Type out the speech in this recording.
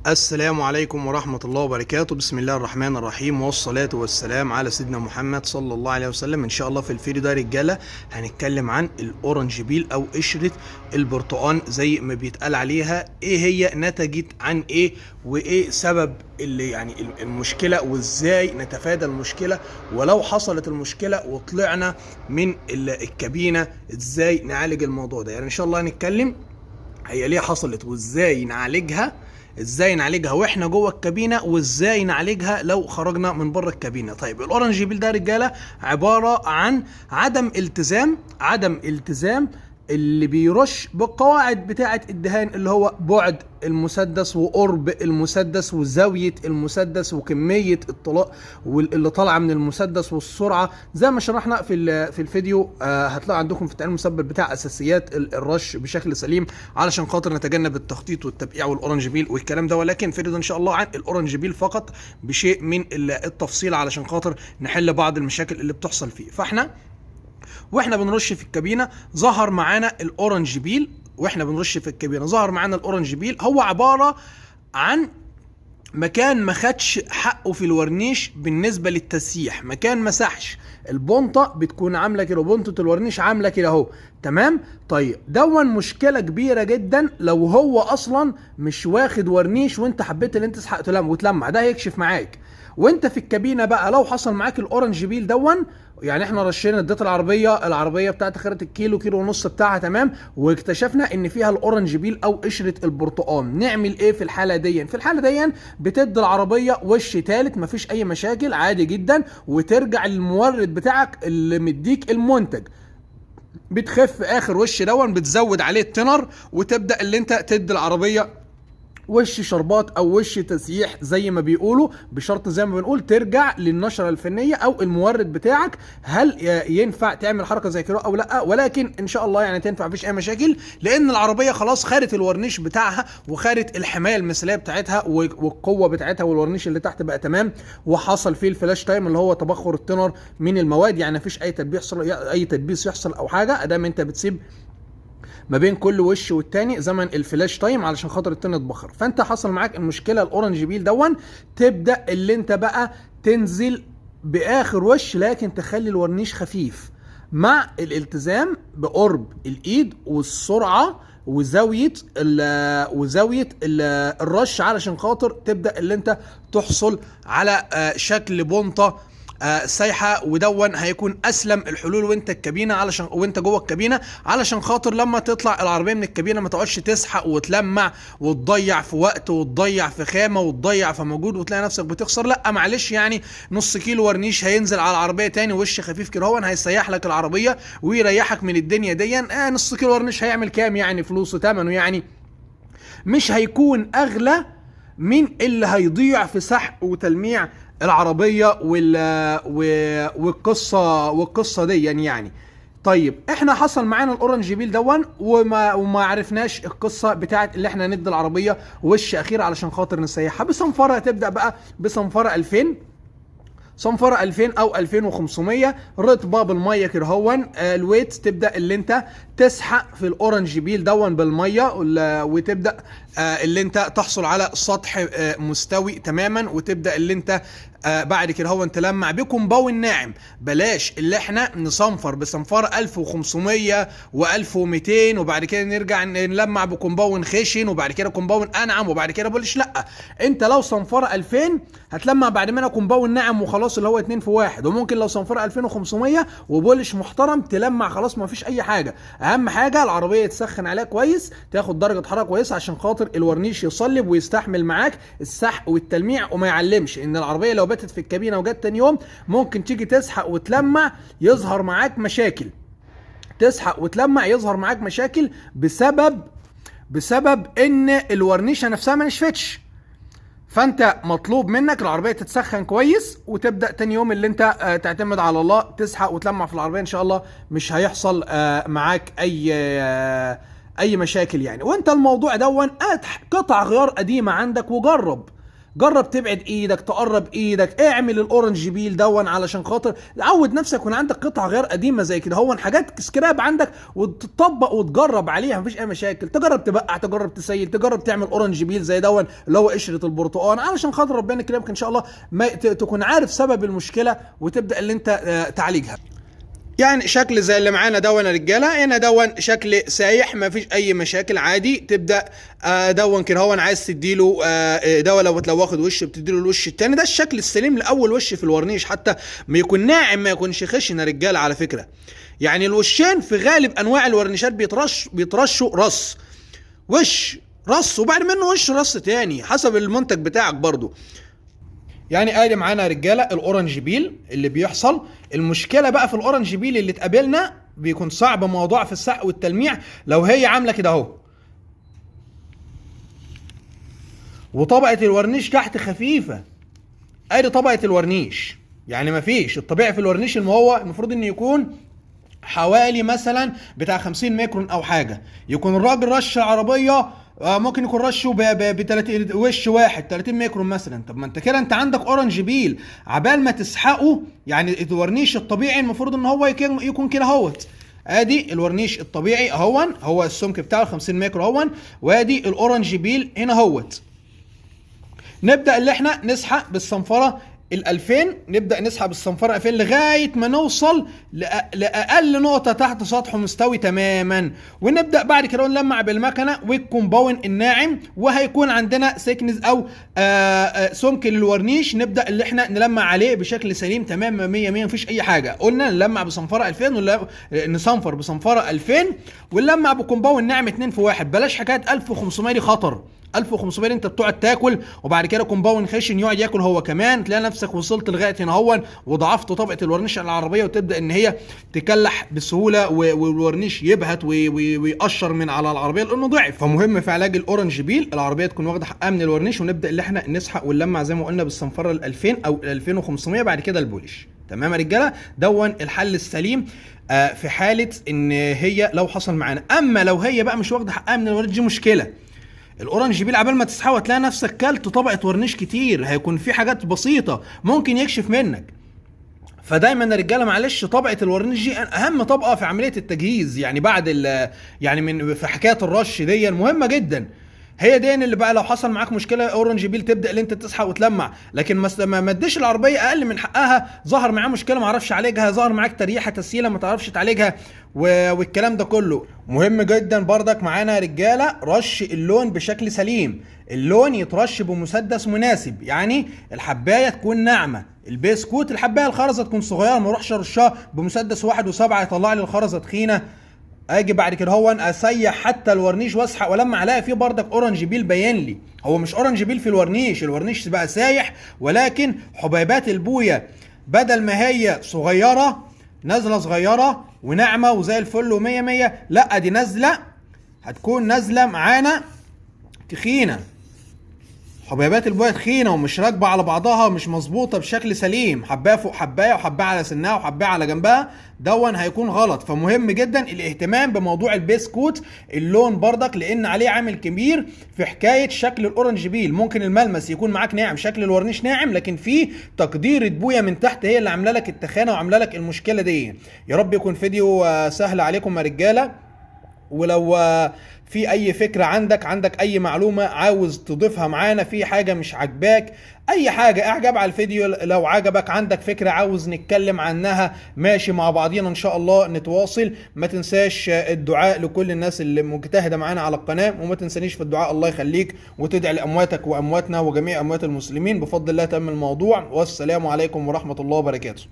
السلام عليكم ورحمة الله وبركاته. بسم الله الرحمن الرحيم، والصلاة والسلام على سيدنا محمد صلى الله عليه وسلم. ان شاء الله في الفيديو ده رجالة هنتكلم عن الاورنج بيل او قشرة البرتقال زي ما بيتقال عليها. ايه هي، نتجت عن ايه، وايه سبب اللي المشكلة، وازاي نتفادى المشكلة، ولو حصلت المشكلة وطلعنا من الكابينة ازاي نعالج الموضوع ده. يعني ان شاء الله هنتكلم هي ليه حصلت، وازاي نعالجها واحنا جوه الكابينه، وازاي نعالجها لو خرجنا من بره الكابينه. طيب الاورنج بيل ده رجاله عباره عن عدم التزام اللي بيرش بالقواعد بتاعه الدهان، اللي هو بعد المسدس وقرب المسدس وزاويه المسدس وكميه الطلاق اللي طالعه من المسدس والسرعه، زي ما شرحنا في الفيديو. هتلاقوا عندكم في التعليم المثبت بتاع اساسيات الرش بشكل سليم، علشان خاطر نتجنب التخطيط والتبقيع والاورنج بيل والكلام ده. ولكن فيديو ده ان شاء الله عن الاورنج بيل فقط بشيء من التفصيل، علشان خاطر نحل بعض المشاكل اللي بتحصل فيه. فاحنا واحنا بنرش في الكابينه ظهر معانا الاورنج بيل، هو عباره عن مكان ما خدش حقه في الورنيش بالنسبه للتسييح، مكان مسحش. البنطه بتكون عامله كده، بنطه الورنيش عامله كده اهو، تمام. طيب دون مشكله كبيره جدا لو هو اصلا مش واخد ورنيش وانت حبيت ان انت تسحق وتلمع، ده هيكشف معاك وانت في الكابينه. بقى لو حصل معاك الاورنج بيل دون، يعني احنا رشينا، اديت العربيه بتاعت خدت الكيلو ونص بتاعها، تمام، واكتشفنا ان فيها الاورنج بيل او قشره البرتقال. نعمل ايه في الحاله دي؟ بتدي العربيه وش تالت، مفيش اي مشاكل، عادي جدا، وترجع للمورد بتاعك اللي مديك المنتج. بتخف اخر وش بتزود عليه التنر، وتبدا اللي انت تدي العربيه وش شربات او وش تسييح زي ما بيقولوا، بشرط زي ما بنقول ترجع للنشره الفنيه او المورد بتاعك، هل ينفع تعمل حركه زي كده او لا. ولكن ان شاء الله يعني تنفع، مفيش اي مشاكل، لان العربيه خلاص خدت الورنيش بتاعها وخدت الحمايه المثاليه بتاعتها والقوه بتاعتها، والورنيش اللي تحت بقى تمام، وحصل فيه الفلاش تايم اللي هو تبخر التنر من المواد. يعني مفيش اي تدبيس يحصل او حاجه، ادام انت بتسيب ما بين كل وش والتاني زمن الفلاش تايم علشان خاطر التن يتبخر. فانت حصل معاك المشكله الاورنج بيل تبدا اللي انت بقى تنزل باخر وش، لكن تخلي الورنيش خفيف مع الالتزام بقرب الايد والسرعه وزاويه الرش، علشان خاطر تبدا اللي انت تحصل على شكل بنطه سايحه. ودون هيكون اسلم الحلول وانت جوه الكابينه، علشان خاطر لما تطلع العربيه من الكابينه ما تقعدش تسحق وتلمع وتضيع في وقت وتضيع في خامه وتضيع في مجهود وتلاقي نفسك بتخسر. لا معلش، يعني نص كيلو ورنيش هينزل على العربيه تاني، وش خفيف كده هو هيسيح لك العربيه ويريحك من الدنيا دي. نص كيلو ورنيش هيعمل كام يعني فلوسه ثمنه؟ يعني مش هيكون اغلى من اللي هيضيع في سحق وتلميع العربيه والقصه دي يعني. طيب احنا حصل معانا الاورنج بيل وما عرفناش القصه بتاعت اللي احنا ندي العربيه وش اخير علشان خاطر نسيحها بصنفره. تبدا بقى بصنفره 2000 او 2500 رطبه بالميه كده هون. الويت تبدا اللي انت تسحق في الاورنج بيل بالميه، وتبدا اللي انت تحصل على سطح مستوي تماما، وتبدا اللي انت بعد كده هو تلمع بكومباون ناعم. بلاش اللي احنا نصنفر بصنفره 1500 و1200 وبعد كده نرجع نلمع بكومباون خشن وبعد كده كومباون انعم وبعد كده بولش. لا، انت لو صنفره 2000 هتلمع بعد منها كومباون ناعم وخلاص، اللي هو 2 في 1. وممكن لو صنفره 2500 وبولش محترم تلمع خلاص، ما فيش اي حاجه. اهم حاجه العربيه يتسخن عليها كويس، تاخد درجه حراره كويسه عشان خاطر الورنيش يصلب ويستحمل معاك السحق والتلميع وما يعلمش. ان العربيه لو باتت في الكابينه وجت تاني يوم ممكن تيجي تسحق وتلمع يظهر معاك مشاكل، بسبب ان الورنيشه نفسها ما نشفتش. فانت مطلوب منك العربيه تتسخن كويس، وتبدا تاني يوم اللي انت تعتمد على الله تسحق وتلمع في العربيه. ان شاء الله مش هيحصل معاك اي مشاكل يعني. وانت الموضوع قطع غيار قديمه عندك، وجرب جرب تبعد ايدك، تقرب ايدك، اعمل الاورنج بيل دون علشان خاطر عود نفسك يكون عندك قطع غير قديمه زي كده، هو حاجات سكراب عندك وتطبق وتجرب عليها مفيش اي مشاكل. تجرب تبقع، تجرب تسيل، تجرب تعمل اورنج بيل زي دون اللي هو قشره البرتقال، علشان خاطر ربنا يكرمك ان شاء الله ما تكون عارف سبب المشكله وتبدا اللي انت تعالجها. يعني شكل زي اللي معانا دون يا رجاله، هنا دون شكل سايح ما فيش اي مشاكل عادي. تبدا دون كده هو عايز تديله دون لو واخد وش بتديله الوش الثاني، ده الشكل السليم لاول وش في الورنيش، حتى ما يكون ناعم ما يكونش خشن يا رجاله على فكره. يعني الوشين في غالب انواع الورنيشات بيترشوا رص، وش رص وبعد منه وش رص تاني حسب المنتج بتاعك برضو. يعني ادي معانا يا رجاله الاورنج بيل اللي بيحصل. المشكله بقى في الاورنج بيل اللي اتقابلنا بيكون صعب موضوع في السحق والتلميع لو هي عامله كده اهو وطبقه الورنيش تحت خفيفه. ادي طبقه الورنيش، يعني مفيش الطبيعي في الورنيش اللي هو المفروض انه يكون حوالي مثلا بتاع 50 ميكرون او حاجه، يكون الراجل رش العربيه ممكن يكون رشه ب 30 وش واحد 30 ميكرون مثلا. طب ما انت كده انت عندك اورنج بيل عبال ما تسحقه، يعني الورنيش الطبيعي المفروض ان هو يكون كده اهوت. ادي الورنيش الطبيعي اهون، هو السمك بتاعه 50 ميكرو اهون، وادي الاورنج بيل هنا اهوت. نبدا اللي احنا نسحق بالصنفره ال2000، نبدا نسحب الصنفره 2000 لغايه ما نوصل لاقل نقطه تحت سطحه مستوي تماما، ونبدا بعد كده نلمع بالمكنه والكومباون الناعم، وهيكون عندنا سيكنز او سمك للورنيش نبدا اللي احنا نلمع عليه بشكل سليم تمام 100 100 مفيش اي حاجه. قلنا نلمع بصنفره 2000 ولا نصنفر بصنفره 2000 ونلمع بكومباون ناعم 2 في 1. بلاش حكايه 1500 دي خطر. 1500 انت بتقعد تاكل وبعد كده كومباون خشن يقعد ياكل هو كمان، تلاقي نفسك وصلت لغايه هنا هون وضعفت طبقه الورنيش على العربيه وتبدا ان هي تكلح بسهوله والورنيش يبهت ويقشر من على العربيه لانه ضعف. فمهم في علاج الاورنج بيل العربيه تكون واخده حقها من الورنيش، ونبدا اللي احنا نسحق ونلمع زي ما قلنا بالصنفره ال 2000 او ال 2500 بعد كده البولش. تمام يا رجاله، دون الحل السليم في حاله ان هي لو حصل معانا. اما لو هي بقى مش واخده حقها من الورنيش دي مشكله. الاورنج بيل عبال ما تسحبه تلاقي نفسك كلت طبقه ورنيش كتير، هيكون في حاجات بسيطه ممكن يكشف منك. فدايما يا رجاله معلش طبقه الورنيش دي اهم طبقه في عمليه التجهيز، يعني بعد يعني من في حكايه الرش دي مهمه جدا. هي دي اللي بقى لو حصل معاك مشكله اورنج بيل تبدا اللي انت تسحق وتلمع، لكن ما اديش العربيه اقل من حقها. ظهر معاه مشكله ما عرفش عالجها، ظهر معاك تريحه تسييله ما تعرفش تعالجها والكلام ده كله. مهم جدا بردك معانا يا رجاله رش اللون بشكل سليم. اللون يترش بمسدس مناسب، يعني الحبايه تكون ناعمه، البسكوت الحبايه الخرزه تكون صغيره، ما اروحش ارشها بمسدس 1.7 يطلع لي الخرزه تخينه. اجي بعد كده هو اسيح حتى الورنيش واسحق ولما الاقي فيه بردك اورنج بيل باين لي، هو مش اورنج بيل في الورنيش بقى سايح، ولكن حبيبات البويه بدل ما هي صغيره نازله صغيره وناعمه وزي الفل ومية مية، لا دي نازله هتكون نازله معانا تخينه، حبيبات البويه تخينه ومش راكبه على بعضها، مش مظبوطه بشكل سليم، حبايه فوق حبايه وحبايه على سنها وحبايه على جنبها، دون هيكون غلط. فمهم جدا الاهتمام بموضوع البسكوت اللون بردك، لان عليه عامل كبير في حكايه شكل الاورنج بيل. ممكن الملمس يكون معاك ناعم، شكل الورنيش ناعم، لكن في تقديره بويه من تحت هي اللي عامله لك التخانه وعامله لك المشكله دي. يا رب يكون فيديو سهل عليكم يا رجاله. ولو في اي فكرة عندك اي معلومة عاوز تضيفها معانا، في حاجة مش عجباك، اي حاجة اعجب على الفيديو، لو عجبك عندك فكرة عاوز نتكلم عنها ماشي مع بعضينا ان شاء الله نتواصل. ما تنساش الدعاء لكل الناس اللي مجتهدة معانا على القناة، وما تنسانيش في الدعاء الله يخليك، وتدعي لامواتك وامواتنا وجميع اموات المسلمين. بفضل الله تم الموضوع، والسلام عليكم ورحمة الله وبركاته.